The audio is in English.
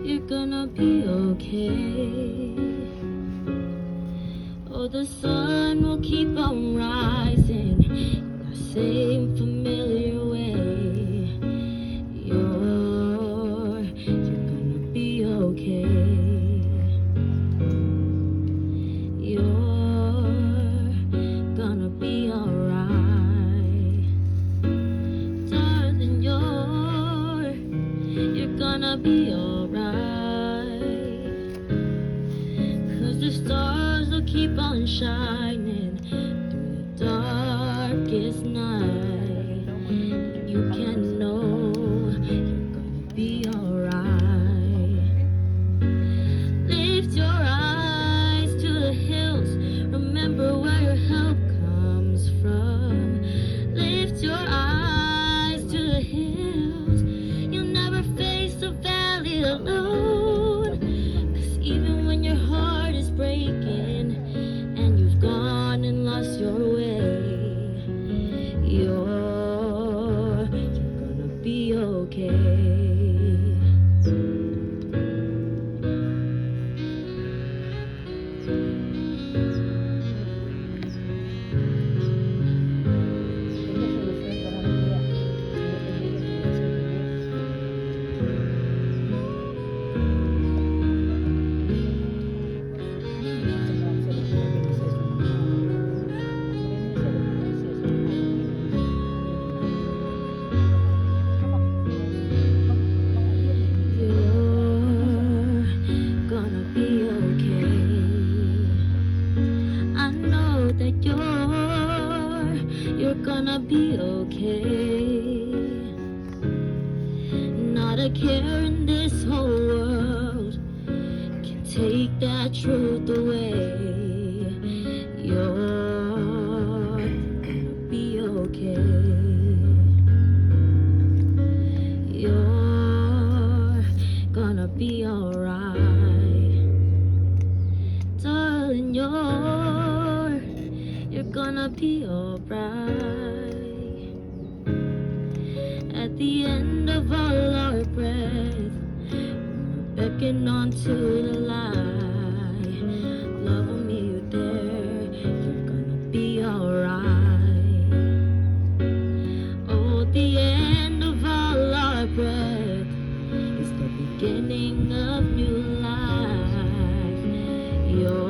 you're gonna be okay. Oh, the sun will keep on rising in the same familiar way. You're gonna be okay. You're gonna be alright. Darling, you're gonna be alright. 'Cause the stars will keep on shining through the darkest night. You can know you're gonna be alright. Lift your eyes to the hills, remember where your help comes from. Lift your eyes to the hills, you'll never face the valley alone. 'Cause even when your heart is breaking and you've gone and lost your way, you're gonna be okay. You're gonna be okay. Not a care in this whole world can take that truth away. You're gonna be okay. You're gonna be alright. Darling, you're gonna be alright. At the end of all our breath, we're beckoning on to the light. Love me, you dare, you're gonna be alright. Oh, the end of all our breath is the beginning of new life. You're